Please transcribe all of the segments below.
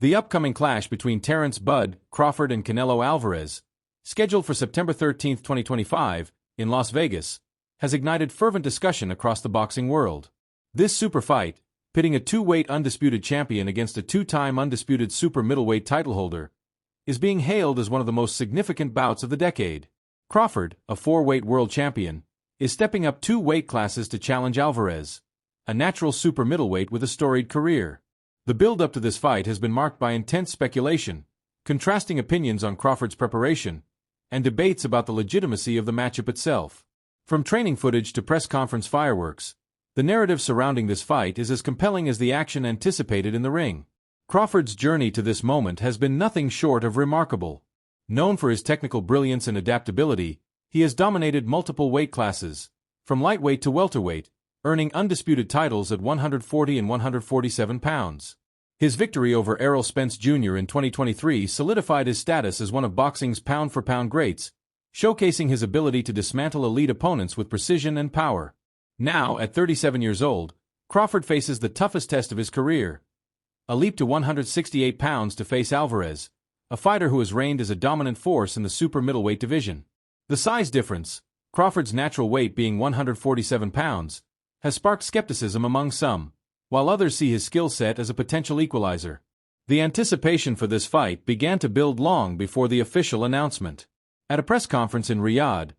The upcoming clash between Terence Crawford and Canelo Alvarez, scheduled for September 13, 2025, in Las Vegas, has ignited fervent discussion across the boxing world. This super fight, pitting a two-weight undisputed champion against a two-time undisputed super middleweight title holder, is being hailed as one of the most significant bouts of the decade. Crawford, a four-weight world champion, is stepping up two weight classes to challenge Alvarez, a natural super middleweight with a storied career. The build-up to this fight has been marked by intense speculation, contrasting opinions on Crawford's preparation, and debates about the legitimacy of the matchup itself. From training footage to press conference fireworks, the narrative surrounding this fight is as compelling as the action anticipated in the ring. Crawford's journey to this moment has been nothing short of remarkable. Known for his technical brilliance and adaptability, he has dominated multiple weight classes, from lightweight to welterweight, earning undisputed titles at 140 and 147 pounds. His victory over Errol Spence Jr. in 2023 solidified his status as one of boxing's pound-for-pound greats, showcasing his ability to dismantle elite opponents with precision and power. Now, at 37 years old, Crawford faces the toughest test of his career. A leap to 168 pounds to face Alvarez, a fighter who has reigned as a dominant force in the super middleweight division. The size difference, Crawford's natural weight being 147 pounds, has sparked skepticism among some, while others see his skill set as a potential equalizer. The anticipation for this fight began to build long before the official announcement. At a press conference in Riyadh,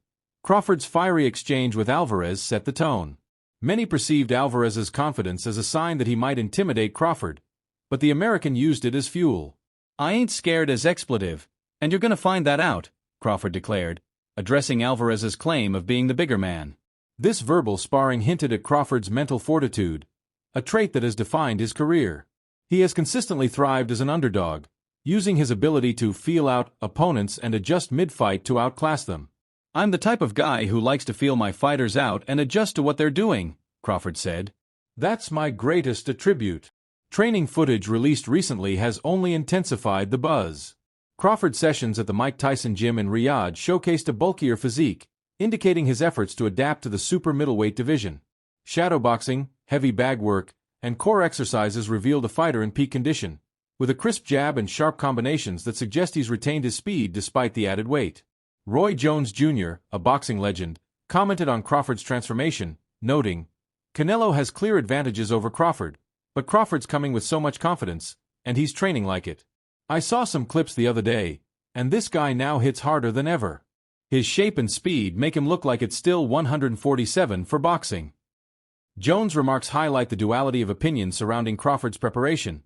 Crawford's fiery exchange with Alvarez set the tone. Many perceived Alvarez's confidence as a sign that he might intimidate Crawford, but the American used it as fuel. "I ain't scared as expletive, and you're gonna find that out," Crawford declared, addressing Alvarez's claim of being the bigger man. This verbal sparring hinted at Crawford's mental fortitude, a trait that has defined his career. He has consistently thrived as an underdog, using his ability to feel out opponents and adjust mid-fight to outclass them. "I'm the type of guy who likes to feel my fighters out and adjust to what they're doing," Crawford said. "That's my greatest attribute." Training footage released recently has only intensified the buzz. Crawford's sessions at the Mike Tyson gym in Riyadh showcased a bulkier physique, indicating his efforts to adapt to the super middleweight division. Shadowboxing, heavy bag work, and core exercises revealed a fighter in peak condition, with a crisp jab and sharp combinations that suggest he's retained his speed despite the added weight. Roy Jones Jr., a boxing legend, commented on Crawford's transformation, noting, "Canelo has clear advantages over Crawford, but Crawford's coming with so much confidence, and he's training like it. I saw some clips the other day, and this guy now hits harder than ever. His shape and speed make him look like it's still 147 for boxing." Jones' remarks highlight the duality of opinion surrounding Crawford's preparation.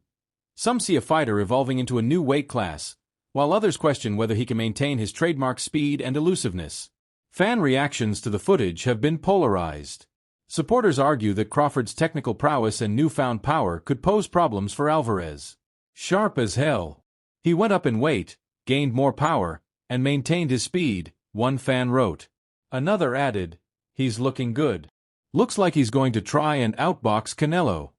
Some see a fighter evolving into a new weight class, while others question whether he can maintain his trademark speed and elusiveness. Fan reactions to the footage have been polarized. Supporters argue that Crawford's technical prowess and newfound power could pose problems for Alvarez. "Sharp as hell. He went up in weight, gained more power, and maintained his speed," one fan wrote. Another added, "He's looking good. Looks like he's going to try and outbox Canelo.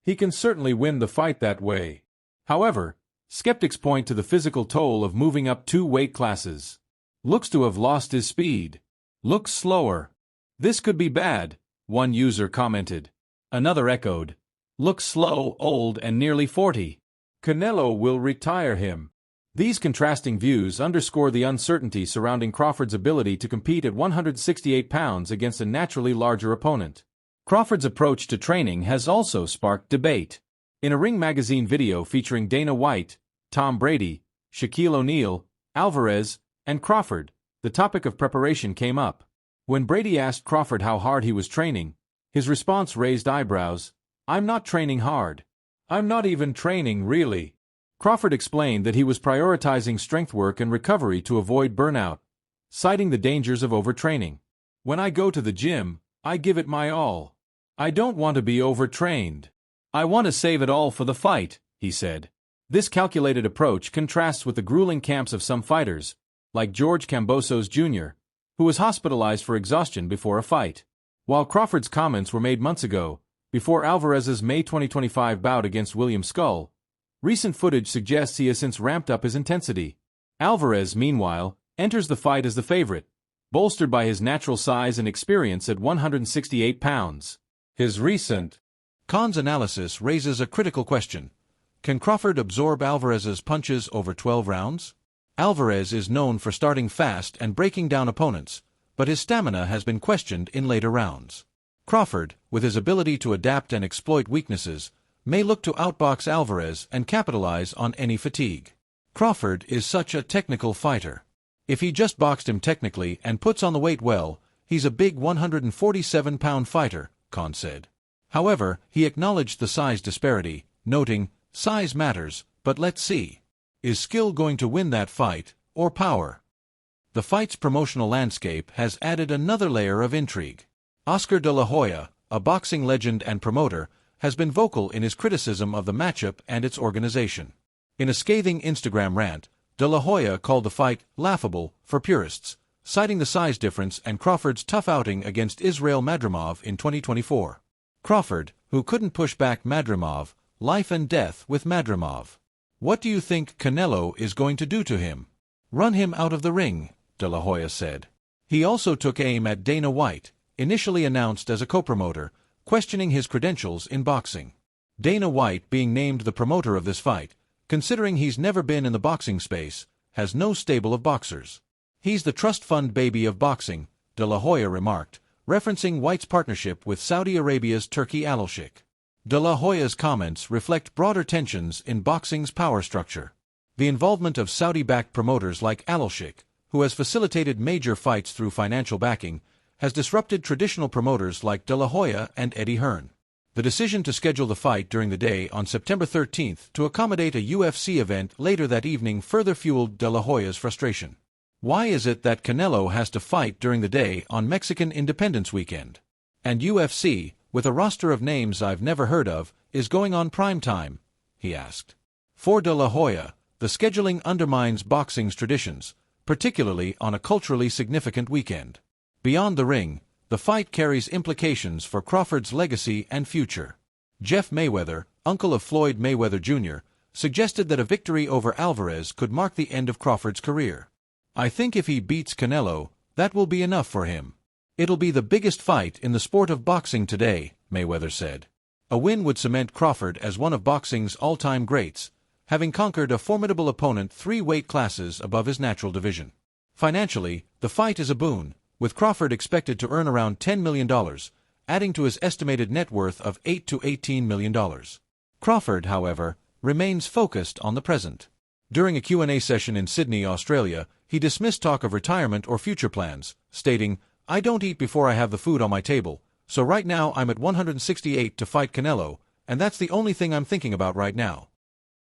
He can certainly win the fight that way." However, skeptics point to the physical toll of moving up two weight classes. "Looks to have lost his speed. Looks slower. This could be bad," one user commented. Another echoed, "Looks slow, old, and nearly 40. Canelo will retire him." These contrasting views underscore the uncertainty surrounding Crawford's ability to compete at 168 pounds against a naturally larger opponent. Crawford's approach to training has also sparked debate. In a Ring magazine video featuring Dana White, Tom Brady, Shaquille O'Neal, Alvarez, and Crawford, the topic of preparation came up. When Brady asked Crawford how hard he was training, his response raised eyebrows. "I'm not training hard. I'm not even training really." Crawford explained that he was prioritizing strength work and recovery to avoid burnout, citing the dangers of overtraining. "When I go to the gym, I give it my all. I don't want to be overtrained. I want to save it all for the fight," he said. This calculated approach contrasts with the grueling camps of some fighters, like George Kambosos Jr., who was hospitalized for exhaustion before a fight. While Crawford's comments were made months ago, before Alvarez's May 2025 bout against William Skull, recent footage suggests he has since ramped up his intensity. Alvarez, meanwhile, enters the fight as the favorite, bolstered by his natural size and experience at 168 pounds. His recent cons analysis raises a critical question. Can Crawford absorb Alvarez's punches over 12 rounds? Alvarez is known for starting fast and breaking down opponents, but his stamina has been questioned in later rounds. Crawford, with his ability to adapt and exploit weaknesses, may look to outbox Alvarez and capitalize on any fatigue. Crawford is such a technical fighter. If he just boxed him technically and puts on the weight well, he's a big 147-pound fighter, Khan said. However, he acknowledged the size disparity, noting, "Size matters, but let's see. Is skill going to win that fight, or power?" The fight's promotional landscape has added another layer of intrigue. Oscar de la Hoya, a boxing legend and promoter, has been vocal in his criticism of the matchup and its organization. In a scathing Instagram rant, de la Hoya called the fight laughable for purists, citing the size difference and Crawford's tough outing against Israil Madrimov in 2024. Crawford, who couldn't push back Madrimov, life and death with Madrimov. What do you think Canelo is going to do to him? Run him out of the ring, de la Hoya said. He also took aim at Dana White, initially announced as a co-promoter, questioning his credentials in boxing. Dana White, being named the promoter of this fight, considering he's never been in the boxing space, has no stable of boxers. He's the trust fund baby of boxing, de la Hoya remarked, referencing White's partnership with Saudi Arabia's Turki Al-Sheikh. De la Hoya's comments reflect broader tensions in boxing's power structure. The involvement of Saudi-backed promoters like Al-Sheikh, who has facilitated major fights through financial backing, has disrupted traditional promoters like De La Hoya and Eddie Hearn. The decision to schedule the fight during the day on September 13th to accommodate a UFC event later that evening further fueled De La Hoya's frustration. Why is it that Canelo has to fight during the day on Mexican Independence Weekend? And UFC, with a roster of names I've never heard of, is going on prime time? He asked. For De La Hoya, the scheduling undermines boxing's traditions, particularly on a culturally significant weekend. Beyond the ring, the fight carries implications for Crawford's legacy and future. Jeff Mayweather, uncle of Floyd Mayweather Jr., suggested that a victory over Alvarez could mark the end of Crawford's career. "I think if he beats Canelo, that will be enough for him. It'll be the biggest fight in the sport of boxing today," Mayweather said. A win would cement Crawford as one of boxing's all-time greats, having conquered a formidable opponent 3 weight classes above his natural division. Financially, the fight is a boon, with Crawford expected to earn around $10 million, adding to his estimated net worth of $8 to $18 million. Crawford, however, remains focused on the present. During a Q&A session in Sydney, Australia, he dismissed talk of retirement or future plans, stating, "I don't eat before I have the food on my table, so right now I'm at 168 to fight Canelo, and that's the only thing I'm thinking about right now."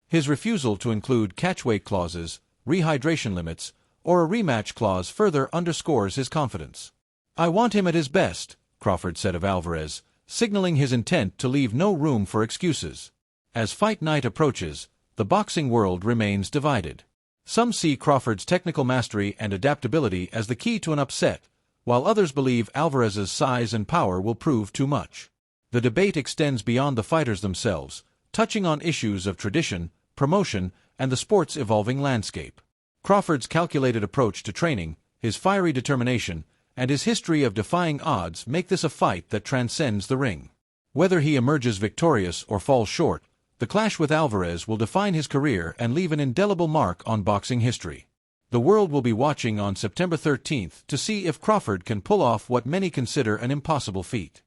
His refusal to include catchweight clauses, rehydration limits, or a rematch clause further underscores his confidence. "I want him at his best," Crawford said of Alvarez, signaling his intent to leave no room for excuses. As fight night approaches, the boxing world remains divided. Some see Crawford's technical mastery and adaptability as the key to an upset, while others believe Alvarez's size and power will prove too much. The debate extends beyond the fighters themselves, touching on issues of tradition, promotion, and the sport's evolving landscape. Crawford's calculated approach to training, his fiery determination, and his history of defying odds make this a fight that transcends the ring. Whether he emerges victorious or falls short, the clash with Alvarez will define his career and leave an indelible mark on boxing history. The world will be watching on September 13th to see if Crawford can pull off what many consider an impossible feat.